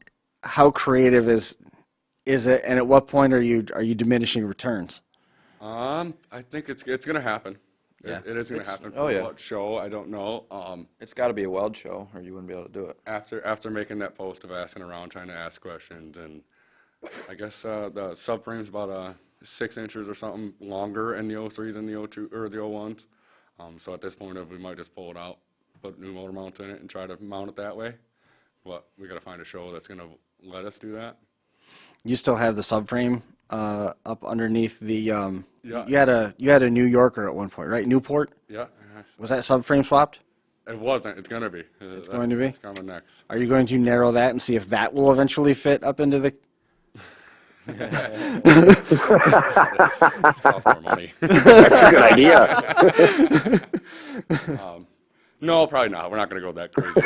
how creative is it? And at what point are you diminishing returns? I think it's going to happen. Yeah. It is going to happen. Oh, yeah. What show? I don't know. It's got to be a weld show, or you wouldn't be able to do it. After making that post of asking around, trying to ask questions, and I guess the subframe's about 6 inches or something longer in the 03s than the 02 or the 01s. So at this point, we might just pull it out, put new motor mounts in it, and try to mount it that way. But we got to find a show that's going to let us do that. You still have the subframe up underneath the. Yeah. You had a New Yorker at one point, right? Newport. Yeah. Was that subframe swapped? It wasn't. It's going to be. It's going to be. It's coming next. Are you going to narrow that and see if that will eventually fit up into the? Cost more money. That's a good idea. No, probably not. We're not going to go that crazy.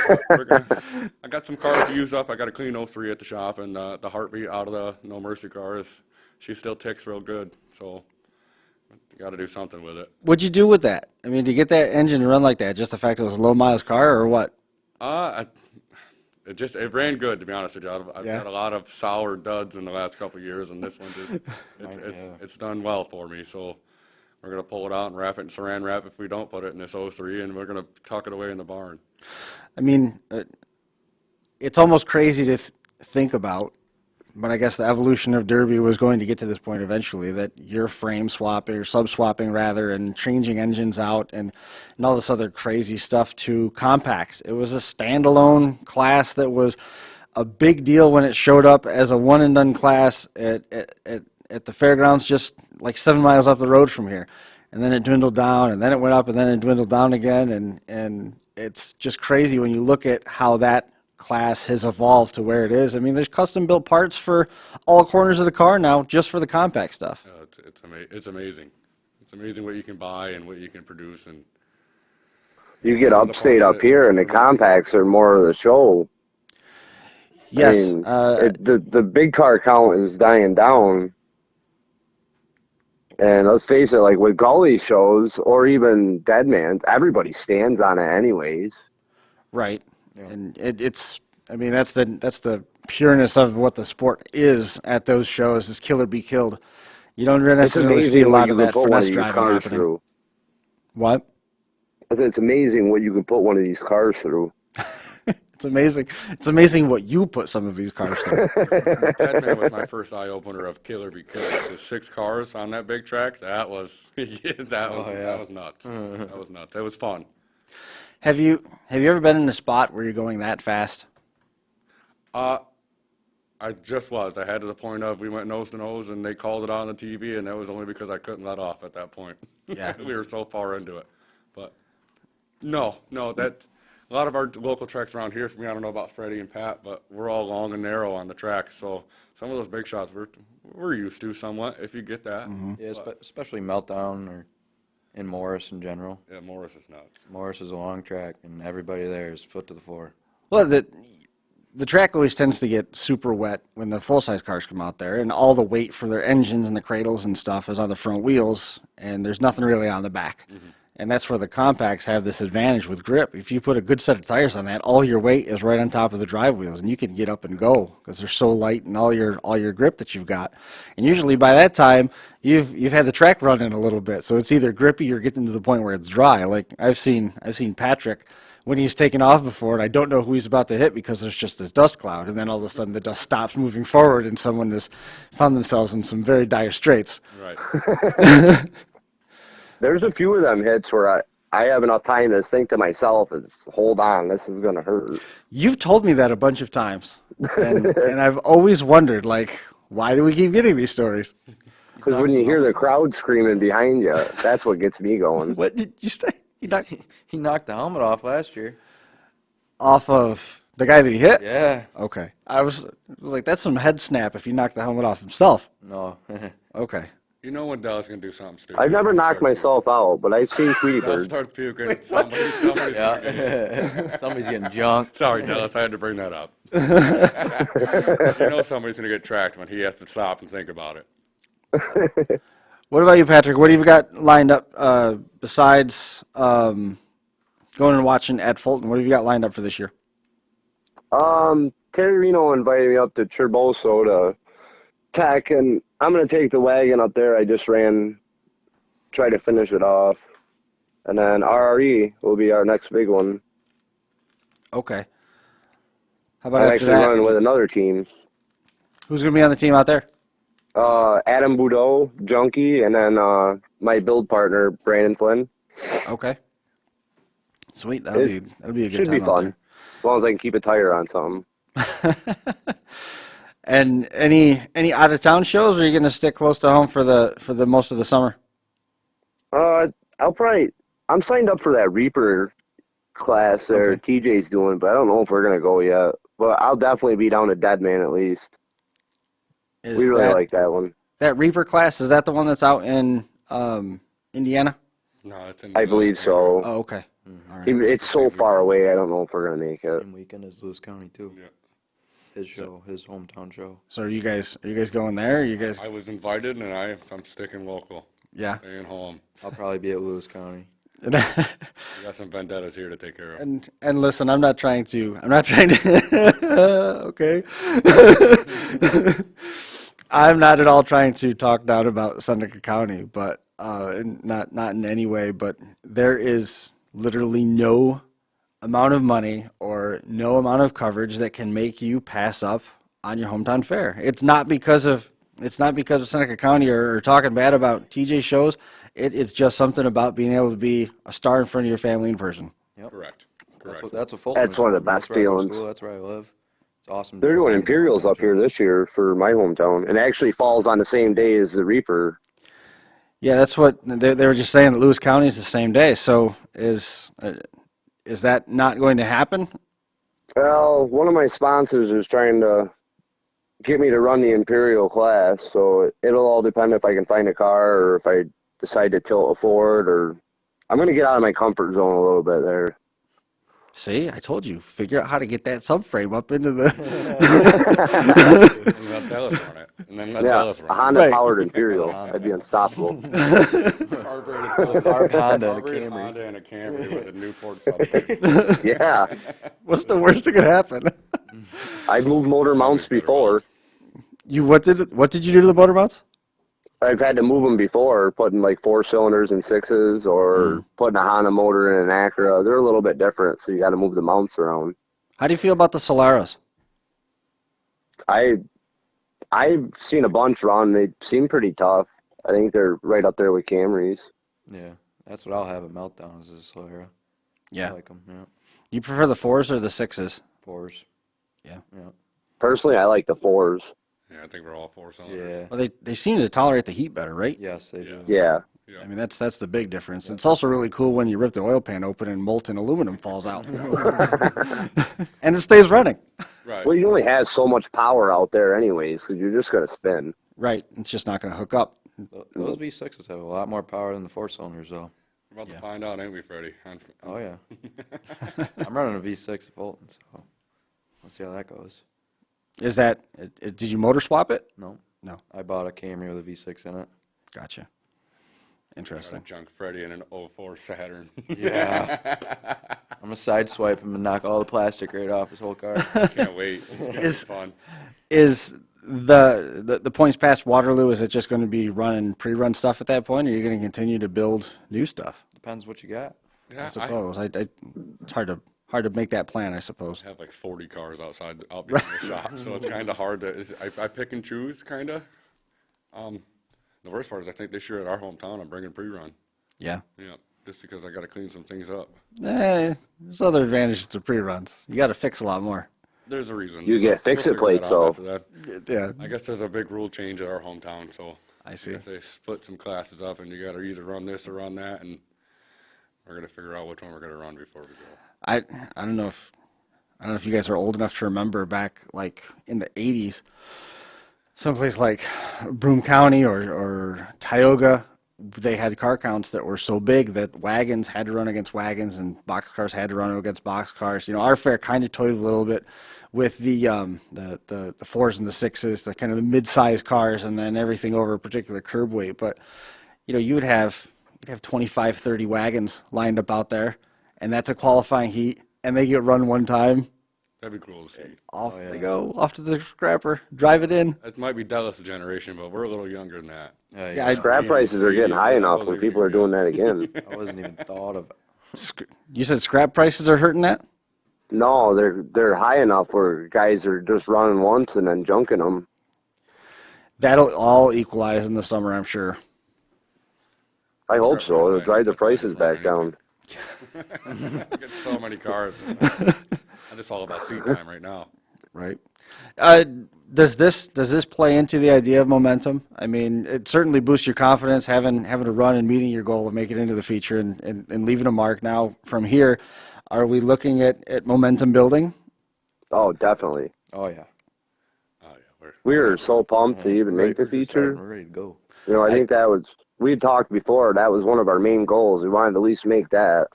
I got some cars to use up. I got a clean 03 at the shop, and the heartbeat out of the No Mercy car she still ticks real good. So you got to do something with it. What'd you do with that? I mean, to get that engine to run like that, just the fact it was a low miles car, or what? It ran good, to be honest with you. I've got a lot of sour duds in the last couple of years, and this one it's done well for me. So we're going to pull it out and wrap it in saran wrap if we don't put it in this 03, and we're going to tuck it away in the barn. I mean, it's almost crazy to think about, but I guess the evolution of Derby was going to get to this point eventually, that you're frame swapping, or sub-swapping rather, and changing engines out and all this other crazy stuff to compacts. It was a standalone class that was a big deal when it showed up as a one-and-done class at the fairgrounds just like 7 miles up the road from here. And then it dwindled down, and then it went up, and then it dwindled down again, and it's just crazy when you look at how that class has evolved to where it is. I mean, there's custom-built parts for all corners of the car now just for the compact stuff. It's amazing. It's amazing what you can buy and what you can produce. And you get upstate up here, and the compacts are more of the show. Yes. I mean, the big car count is dying down. And let's face it, like with gully shows or even Deadman's, everybody stands on it anyways. Right. Yeah. And it's I mean, that's the pureness of what the sport is at those shows, is kill or be killed. You don't necessarily see a lot of that finesse driving happening. Through. What? I said it's amazing what you can put one of these cars through. It's amazing. It's amazing what you put some of these cars through. That was my first eye opener of kill or be killed. The 6 cars on that big track. That was that was nuts. That was nuts. That was fun. Have you ever been in a spot where you're going that fast? I just was. I had to the point of we went nose to nose, and they called it on the TV, and that was only because I couldn't let off at that point. Yeah, we were so far into it. But no, that. A lot of our local tracks around here, for me, I don't know about Freddy and Pat, but we're all long and narrow on the track. So some of those big shots we're used to somewhat, if you get that. Mm-hmm. Yeah, especially Meltdown or in Morris in general. Yeah, Morris is nuts. Morris is a long track, and everybody there is foot to the floor. Well, the track always tends to get super wet when the full-size cars come out there, and all the weight for their engines and the cradles and stuff is on the front wheels, and there's nothing really on the back. Mm-hmm. And that's where the compacts have this advantage with grip. If you put a good set of tires on that, all your weight is right on top of the drive wheels, and you can get up and go because they're so light and all your grip that you've got. And usually by that time, you've had the track running a little bit, so it's either grippy or getting to the point where it's dry. Like I've seen Patrick when he's taken off before, and I don't know who he's about to hit because there's just this dust cloud, and then all of a sudden the dust stops moving forward, and someone has found themselves in some very dire straits. Right. There's a few of them hits where I have enough time to think to myself, hold on, this is going to hurt. You've told me that a bunch of times, and I've always wondered, like, why do we keep getting these stories? Because when you hear the crowd screaming behind you, that's what gets me going. What did you say? He knocked the helmet off last year. Off of the guy that he hit? Yeah. Okay. I was like, that's some head snap if he knocked the helmet off himself. No. Okay. You know when Dallas going to do something stupid. I've never knocked myself out, but I've seen Tweety Dallas Bird. starts puking. Somebody's Yeah. Somebody's getting junked. Sorry, Dallas, I had to bring that up. You know somebody's going to get tracked when he has to stop and think about it. What about you, Patrick? What have you got lined up besides going and watching at Fulton? What have you got lined up for this year? Terry Reno invited me up to Churboso to Tech, and I'm going to take the wagon up there. I just try to finish it off. And then RRE will be our next big one. Okay. How about I'm after actually that? running with another team. Who's going to be on the team out there? Adam Boudreau, Junkie, and then my build partner, Brandon Flynn. Okay. Sweet. That'll be a good Should time be out fun. there. As long as I can keep a tire on something. And any out of town shows, or are you going to stick close to home for the most of the summer? I'm signed up for that Reaper class there Okay. TJ's doing, but I don't know if we're going to go yet. But I'll definitely be down to Deadman at least. Is We really like that one. that Reaper class? Is that the one that's out in Indiana? No, it's in I believe so. Oh, okay. All right. It's so far away, I don't know if we're going to make it. Same weekend as Lewis County, too. Yeah. His show, his hometown show. So are you guys going there? Are you guys? I was invited, and I'm sticking local. Yeah. Staying home. I'll probably be at Lewis County. We got some vendettas here to take care of. And listen, I'm not trying to. Okay. I'm not at all trying to talk down about Seneca County, but not in any way. But there is literally no amount of money or no amount of coverage that can make you pass up on your hometown fair. It's not because of Seneca County or talking bad about TJ shows. It is just something about being able to be a star in front of your family in person. Yep. Correct. That's what Fulton That's is. one of the best That's where I go to feelings. school, that's where I live. It's awesome. They're doing Imperials up here this year for my hometown, and it actually falls on the same day as the Reaper. Yeah, that's what they were just saying, that Lewis County is the same day. So is that not going to happen? Well, one of my sponsors is trying to get me to run the Imperial class, so it'll all depend if I can find a car or if I decide to tilt a Ford, or I'm going to get out of my comfort zone a little bit there. See, I told you, figure out how to get that subframe up into the. And let Dallas run it. And then let Yeah, Dallas a run it. Honda-powered Imperial. That'd be unstoppable. Carbureted Honda and a carbureted Camry. Honda and a Camry with a Newport subframe. Yeah. What's the worst that could happen? I've moved motor mounts before. What did you do to the motor mounts? I've had to move them before, putting like 4 cylinders and 6s, or putting a Honda motor in an Acura. They're a little bit different, so you got to move the mounts around. How do you feel about the Solaris? I've seen a bunch run. They seem pretty tough. I think they're right up there with Camrys. Yeah, that's what I'll have at Meltdown is a Solera. Yeah. I like them, yeah. You prefer the 4s or the 6s? 4s. Yeah. Yeah. Personally, I like the 4s. Yeah, I think we're all 4 cylinders. Yeah. Well, they seem to tolerate the heat better, right? Yes, they do. Yeah. Yeah. I mean, that's the big difference. It's also really cool when you rip the oil pan open and molten aluminum falls out. And it stays running. Right. Well, you only have so much power out there anyways, because you're just going to spin. Right. It's just not going to hook up. Those V6s have a lot more power than the 4-cylinders, though. We're about to find out, ain't we, Freddy? Oh, yeah. I'm running a V6 at Fulton, so let's see how that goes. Is that, did you motor swap it? No. No. I bought a Camry with a V6 in it. Gotcha. Interesting. Junk Freddy in an 04 Saturn. Yeah. I'm gonna sideswipe him and knock all the plastic right off his whole car. Can't wait. It's gonna be fun. Is the points past Waterloo, is it just going to be running pre-run stuff at that point, or are you going to continue to build new stuff? Depends what you got. Yeah, I suppose. It's hard to make that plan, I suppose. I have like 40 cars out behind the shop, so it's kind of hard to. I pick and choose, kind of. The worst part is I think this year at our hometown I'm bringing pre-run. Yeah. Yeah, just because I got to clean some things up. There's other advantages to pre-runs. You got to fix a lot more. There's a reason. You get fix-it plates, though. Yeah. I guess there's a big rule change at our hometown, so I see. guess they split some classes up, and you got to either run this or run that, and we're gonna figure out which one we're gonna run before we go. I don't know if you guys are old enough to remember back like in the 80s, someplace like Broome County or Tioga, they had car counts that were so big that wagons had to run against wagons and boxcars had to run against boxcars. You know, our fair kind of toyed a little bit with the 4s and the 6s, the kind of the mid-sized cars, and then everything over a particular curb weight. But you know, you'd have 25, 30 wagons lined up out there, and that's a qualifying heat, and they get run one time. That'd be cool to see. Off they go, off to the scrapper, drive it in. It might be Dallas' generation, but we're a little younger than that. Yeah, scrap prices are getting high enough where people are doing that again. I wasn't even thought of. You said scrap prices are hurting that? No, they're high enough where guys are just running once and then junking them. That'll all equalize in the summer, I'm sure. I hope so. It'll drive the prices back down. I get so many cars. I'm just all about seat time right now. Right. Does this play into the idea of momentum? I mean, it certainly boosts your confidence having to run and meeting your goal of making it into the feature and leaving a mark. Now, from here, are we looking at momentum building? Oh, definitely. Oh, yeah. We were so pumped to even make the feature. We're ready to go. You know, I think that was, we had talked before, that was one of our main goals. We wanted to at least make that.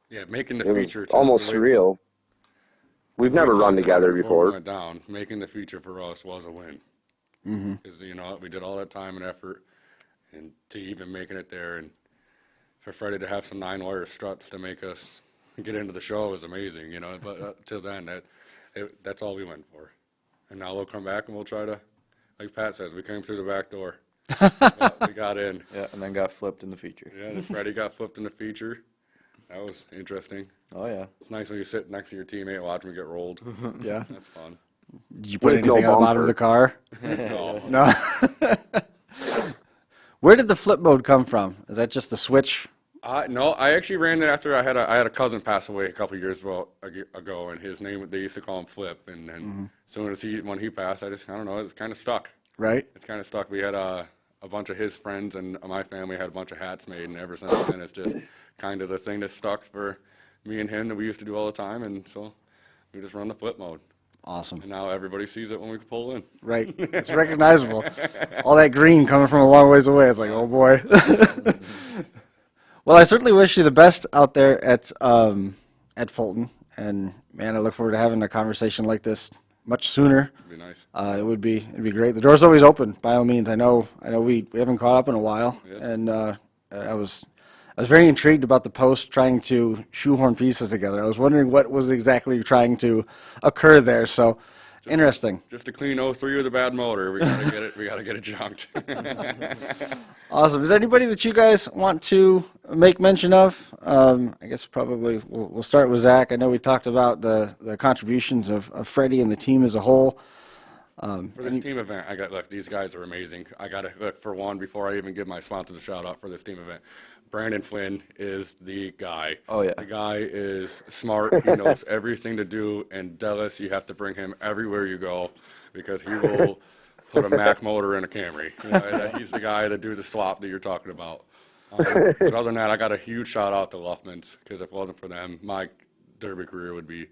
Yeah, making the It was feature. almost surreal. We've never run together before. We went down. Making the feature for us was a win. Because, you know, we did all that time and effort, and to even making it there, and for Freddy to have some 9-wire struts to make us get into the show was amazing, you know. But till then, that's all we went for. And now we'll come back and we'll try to, like Pat says, we came through the back door. We got in. Yeah, and then got flipped in the feature. Yeah, then Freddy got flipped in the feature. That was interesting. Oh, yeah. It's nice when you sit next to your teammate and watch him get rolled. Yeah. That's fun. Did you put anything on the bottom of the car? No. Where did the flip mode come from? Is that just the switch? No, I actually ran it after I had a cousin pass away a couple of years ago, and his name, they used to call him Flip. And then as soon as when he passed, I don't know, it's kind of stuck. Right. It's kind of stuck. We had a bunch of his friends and my family had a bunch of hats made, and ever since then it's just kind of the thing that stuck for me and him that we used to do all the time, and so we just run the flip mode. Awesome. And now everybody sees it when we pull in. Right. It's recognizable. All that green coming from a long ways away. It's like, oh boy. Well, I certainly wish you the best out there at Fulton, and man, I look forward to having a conversation like this much sooner. It'd be nice. It'd be great. The door's always open, by all means. I know we haven't caught up in a while, Yes. and I was very intrigued about the post trying to shoehorn pieces together. I was wondering what was exactly trying to occur there. So interesting. Just to clean 03 with a bad motor, we gotta get it. We gotta get it junked. Awesome. Is there anybody that you guys want to make mention of? I guess probably we'll start with Zach. I know we talked about the contributions of Freddy and the team as a whole. For this team event, look, these guys are amazing. I got to look for one before I even give my sponsors a shout out for this team event. Brandon Flynn is the guy. Oh, yeah. The guy is smart. He knows everything to do. And Dallas, you have to bring him everywhere you go because he will put a Mack motor in a Camry. You know, he's the guy to do the swap that you're talking about. But other than that, I got a huge shout out to Luffmans because if it wasn't for them, my Derby career would be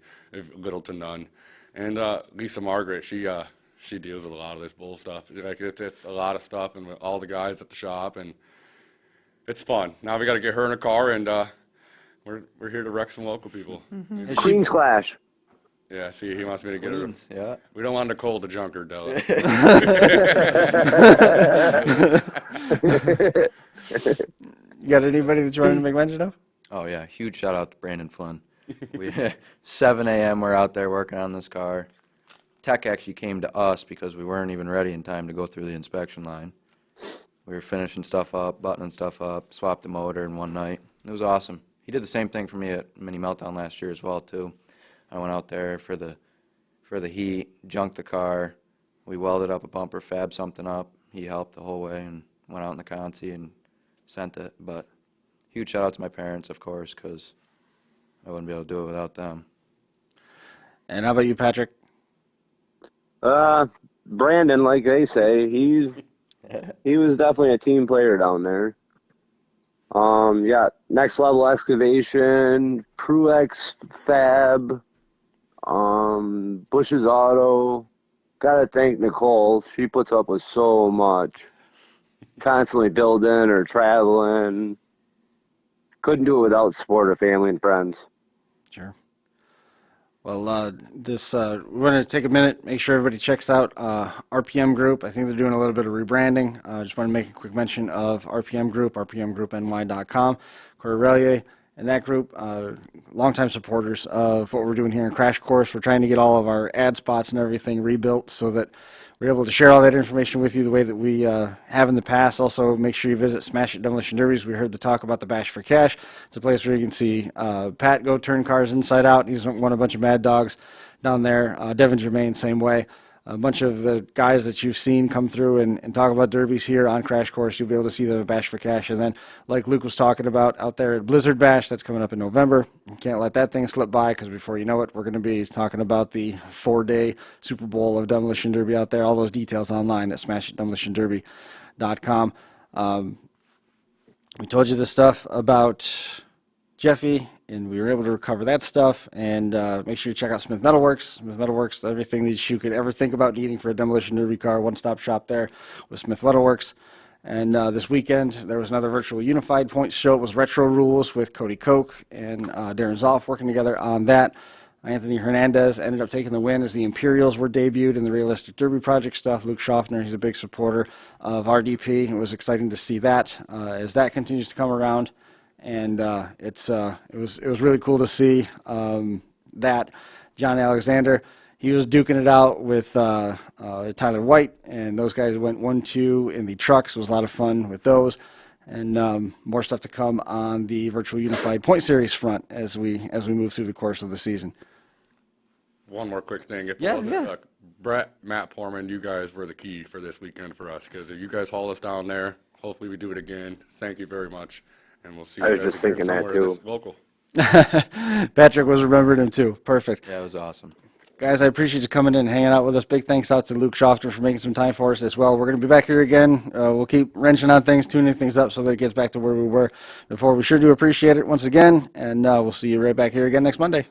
little to none. And Lisa Margaret, she deals with a lot of this bull stuff. Like it's a lot of stuff, and with all the guys at the shop, and it's fun. Now we got to get her in a car, and we're here to wreck some local people. Queens Clash. Yeah, see, he wants me to get Queens, yeah. We don't want Nicole the junker, Della. You got anybody that you wanted to make mention of? Oh, yeah, huge shout out to Brandon Flynn. 7 a.m. we're out there working on this car. Tech actually came to us because we weren't even ready in time to go through the inspection line. We were finishing stuff up, buttoning stuff up, swapped the motor in one night. It was awesome. He did the same thing for me at Mini Meltdown last year as well, too. I went out there for the heat, junked the car. We welded up a bumper, fabbed something up. He helped the whole way and went out in the consi and sent it. But huge shout out to my parents, of course, because I wouldn't be able to do it without them. And how about you, Patrick? Brandon, like they say, he was definitely a team player down there. Yeah, Next Level Excavation, Pruex Fab, Bush's Auto. Gotta thank Nicole. She puts up with so much. Constantly building or traveling. Couldn't do it without support of family and friends. Sure. Well, we want to take a minute, make sure everybody checks out RPM Group. I think they're doing a little bit of rebranding. Just want to make a quick mention of RPM Group, rpmgroupny.com. Corey Relier and that group, longtime supporters of what we're doing here in Crash Course. We're trying to get all of our ad spots and everything rebuilt so that we're able to share all that information with you the way that we have in the past. Also, make sure you visit Smash It Demolition Derbies. We heard the talk about the Bash for Cash. It's a place where you can see Pat go turn cars inside out. He's won a bunch of Mad Dogs down there. Devin Germain, same way. A bunch of the guys that you've seen come through and talk about derbies here on Crash Course. You'll be able to see them at Bash for Cash. And then, like Luke was talking about, out there at Blizzard Bash, that's coming up in November. You can't let that thing slip by because before you know it, we're going to be talking about the 4-day Super Bowl of Demolition Derby out there. All those details online at smashitdemolissionderby.com. We told you this stuff about Jeffy, and we were able to recover that stuff. And make sure you check out Smith Metalworks. Smith Metalworks, everything that you could ever think about needing for a demolition derby car, one-stop shop there with Smith Metalworks. And this weekend, there was another virtual unified points show. It was Retro Rules with Cody Koch and Darren Zoff working together on that. Anthony Hernandez ended up taking the win as the Imperials were debuted in the Realistic Derby Project stuff. Luke Shofner, he's a big supporter of RDP. It was exciting to see that as that continues to come around. And it was really cool to see that John Alexander, he was duking it out with Tyler White, and those guys went 1-2 in the trucks. It was a lot of fun with those, and more stuff to come on the Virtual Unified Point Series front as we move through the course of the season. One more quick thing. Brett, Matt Porman, you guys were the key for this weekend for us, because if you guys haul us down there, hopefully we do it again. Thank you very much. And we'll see. I was just thinking that too. Local. Patrick was remembering him too. Perfect. Yeah, it was awesome. Guys, I appreciate you coming in and hanging out with us. Big thanks out to Luke Shofner for making some time for us as well. We're going to be back here again. We'll keep wrenching on things, tuning things up so that it gets back to where we were before. We sure do appreciate it once again, and we'll see you right back here again next Monday.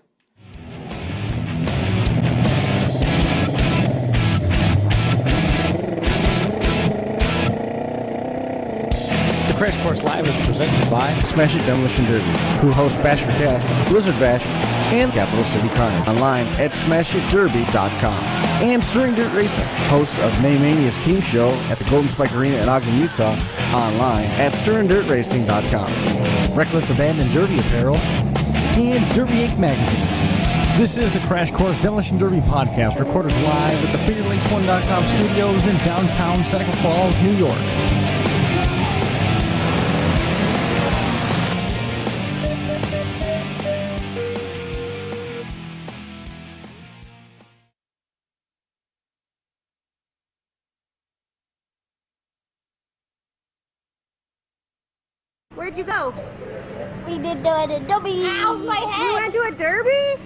Crash Course Live is presented by Smash It Demolition Derby, who host Bash for Cash, Blizzard Bash, and Capital City Carnage. Online at smashitderby.com. And Stirring Dirt Racing, hosts of May Mania's team show at the Golden Spike Arena in Ogden, Utah. Online at stirringdirtracing.com. Reckless Abandon Derby Apparel, and Derby Inc. Magazine. This is the Crash Course Demolition Derby podcast, recorded live at the FingerLinks1.com studios in downtown Seneca Falls, New York. Where'd you go? We did do it at Derbies. Ow, my head! You want to do a derby?